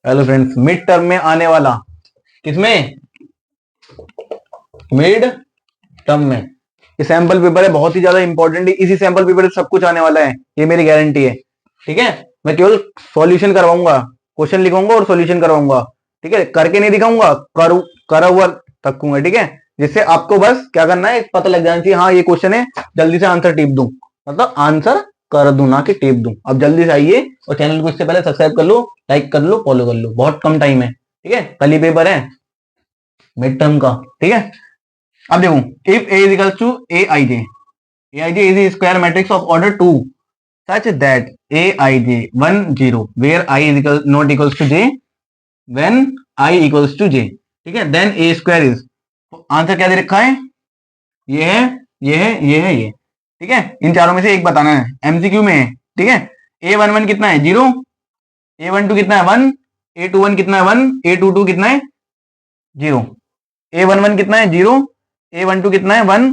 Hello friends, mid term में आने वाला, किसमें? मिड टर्म में। ये सैंपल पेपर है, बहुत ही ज्यादा इंपॉर्टेंट है। इसी सैंपल पेपर से सब कुछ आने वाला है, ये मेरी गारंटी है। ठीक है, मैं केवल सॉल्यूशन करवाऊंगा, क्वेश्चन लिखूंगा और सॉल्यूशन करवाऊंगा। ठीक है, करके नहीं दिखाऊंगा, करा हुआ रखूंगा। ठीक है, जिससे आपको बस क्या करना है, पता लग जाना चाहिए, हाँ ये क्वेश्चन है, जल्दी से आंसर टिप दूं, मतलब आंसर कर दूं ना कि टिप दूं। अब जल्दी से आइए और चैनल को इससे पहले सब्सक्राइब कर लो, लाइक कर लो, फॉलो कर लो, बहुत कम टाइम है। ठीक है, कल ही पेपर है मिड टर्म का। ठीक है, अब देखो, if A is equal to A I J, A I J is square matrix of order 2 such that a I j 1 0 where I is equal not equals to j when I equals to j। ठीक है, then A square is, answer क्या दे रखा है? ये है, ये है, ये है, ये। ठीक है, इन चारों में से एक बताना है, एमसीक्यू में है। ठीक है, ए वन वन कितना है? 0। ए वन टू कितना है? 1। ए टू वन कितना है? 1। ए टू टू कितना है? 0। ए वन वन कितना है? 0। ए वन टू कितना है? 1।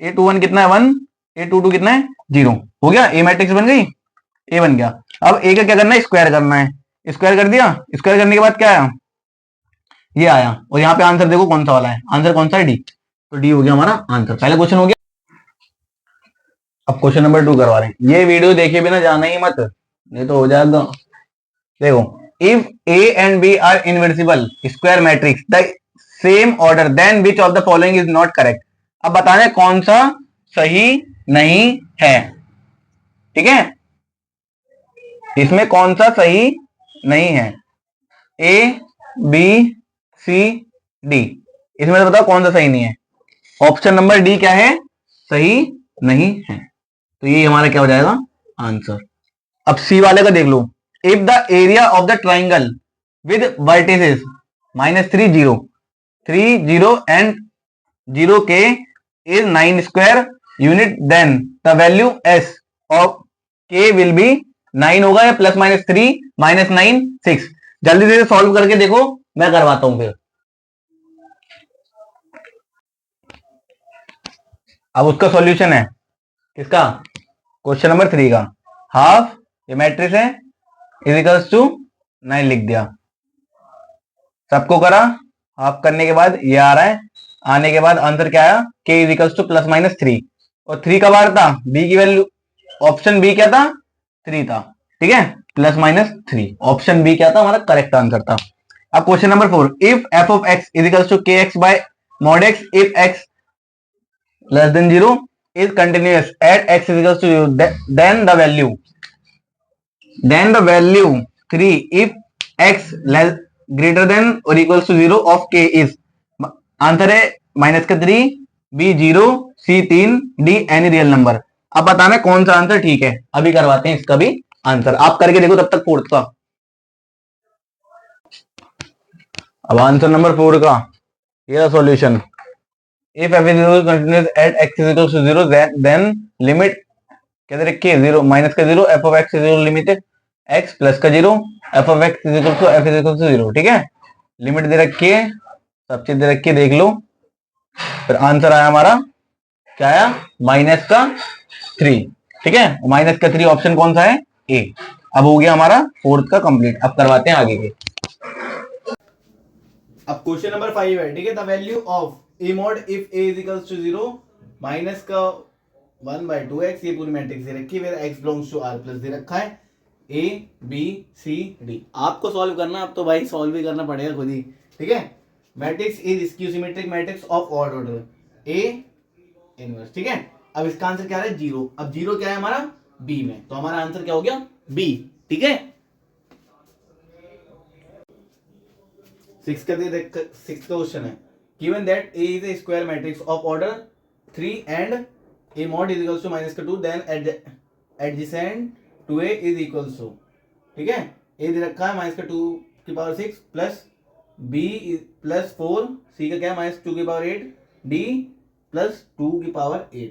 ए टू वन कितना है? 1। ए टू टू कितना है? 0। हो गया, ए मैट्रिक्स बन गई, ए बन गया। अब ए का क्या करना है? स्क्वायर करना है। स्क्वायर कर दिया, स्क्वायर करने के बाद क्या आया? ये आया। और यहाँ पे आंसर देखो कौन सा वाला है, आंसर कौन सा है? डी। तो डी हो गया हमारा आंसर, पहला क्वेश्चन हो गया। अब क्वेश्चन नंबर 2 करवा रहे हैं। ये वीडियो देखे बिना जाना ही मत, नहीं तो हो जाएगा। देखो, if A and B are invertible square matrix the same order then which of the following is not correct. अब बताना है कौन सा सही नहीं है। ठीक है, इसमें कौन सा सही नहीं है? ए बी सी डी, इसमें तो बताओ कौन सा सही नहीं है। ऑप्शन नंबर डी क्या है? सही नहीं है। तो ये हमारा क्या हो जाएगा? आंसर। अब सी वाले का देख लो, if the area of the triangle with vertices -3 0 3 0 and 0 k is 9 square unit, then the values of k will be 9 होगा या +-3 -9 6। जल्दी से सॉल्व करके देखो, मैं करवाता हूं फिर। अब उसका सॉल्यूशन है किसका? क्वेश्चन नंबर 3 का। हाफ, ये मैट्रिक्स है, इज इक्वल्स टू 9 लिख दिया, सबको करा। हाफ करने के बाद ये आ रहा है, आने के बाद आंसर क्या आया? के इज इक्वल्स टू +-3। और 3 का बार था, बी की वैल्यू, ऑप्शन बी क्या था? 3 था। ठीक है, +-3, ऑप्शन बी क्या था? हमारा करेक्ट आंसर था। अब question number 4, if f of x is equals to k x by mod x if x less than 0 is continuous at x is equals to 0, then the value 3 if x less greater than or equals to 0 of k is, answer है -3, b 0, c 3, d any real number. अब बताना कौन सा answer ठीक है। अभी करवाते हैं इसका भी आंसर, आप करके देखो तब तक फोर्थ का। अब आंसर नंबर 4 का ये solution, if f is equal to continuous at x is equal to 0 then limit क्या दे रखी है? 0 माइनस का 0 f of x is equal limit x plus का 0 f of x is equal to f is equal to 0। ठीक है, limit दे रखी है, सब चीज दे रखी है, देख लो। फिर आंसर आया हमारा, क्या आया? -3। ठीक है, माइनस का 3 ऑप्शन कौन सा है? ए। अब हो गया हमारा फोर्थ का कंप्लीट। अब करवाते हैं आगे के। अब क्वेश्चन नंबर 5 है। ठीक है, the value of A mod if A is equals to 0 minus का 1/2x, ये पूरी मैट्रिक्स दे रखी है, फिर x belongs to r plus दे रखा है, ए बी सी डी। आपको सॉल्व करना, अब तो भाई सॉल्व भी करना पड़ेगा खुद ही। ठीक है, matrix is skew symmetric matrix of odd order A inverse. ठीक है, अब इसका आंसर क्या है? 0। अब 0 क्या है हमारा? बी में, तो हमारा आंसर क्या हो गया? बी। ठीक है, 6 का क्वेश्चन है, given that A is a square matrix of order 3 and A mod is equals to -2, then adjacent to A is equals to, ठीक है, A दे रखा है -2⁶ प्लस B +4, C का क्या है -2⁸, D +2⁸।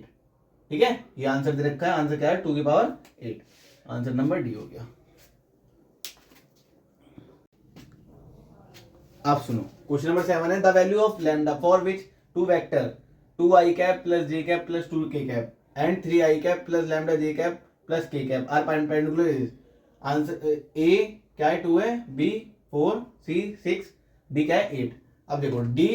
ठीक है, ये आंसर दे रखा है, आंसर क्या है? 2⁸। आंसर नंबर डी हो गया। आप सुनो, क्वेश्चन नंबर 7 है, the value of lambda for which 2 vector 2i cap plus j cap plus 2k cap and 3i cap plus lambda j cap plus k cap are perpendicular is. Answer A क्या है? 2 है, B 4, C 6, D क्या है 8। अब देखो D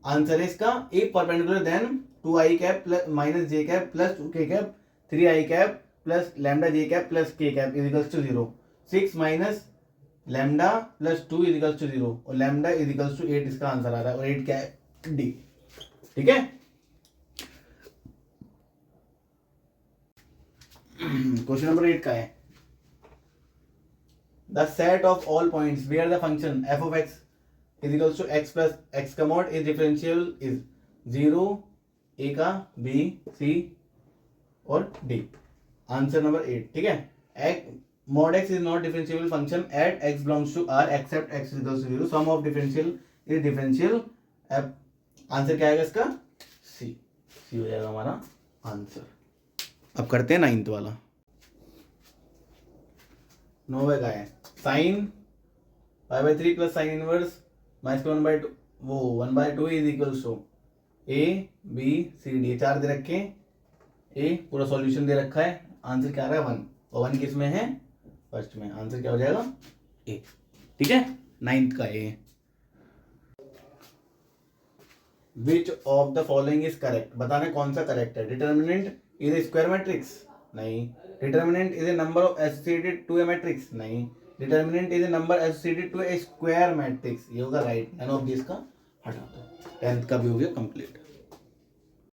answer है इसका a perpendicular then 2i cap plus minus j cap plus 2k cap 3i cap plus lambda j cap plus k cap is equals to 0। 6 minus lambda plus 2 is equals to 0 और lambda is equals to 8 इसका answer आ रहा है और 8 क्या है D. ठीक है। Question number 8 का है the set of all points where the function f of x is equals to x plus x का mod is differential is 0 a का b c और d। Answer number 8। ठीक है। mod x is not differentiable function at x belongs to r except x is equals to 0 sum of differential is differential। Answer क्या आएगा इसका c हो जाएगा हमारा आंसर। अब करते हैं 9th वाला। 9वें का है sine pi by 3 plus sine inverse minus 1/2 वो 1/2 is equals to A B C D 4 दे रखे ए पूरा सॉल्यूशन दे रखा है। आंसर क्या आ रहा है 1 और 1 किस में है फर्स्ट में। आंसर क्या हो जाएगा ए। ठीक है। 9th का a which of the following is correct बताना कौन सा करेक्ट है। Determinant is a square matrix नहीं। Determinant is a number of associated to a matrix नहीं। Determinant is a number associated to a square matrix ये होगा right. None of this का हटा दो। 10th का भी हो गया कंप्लीट।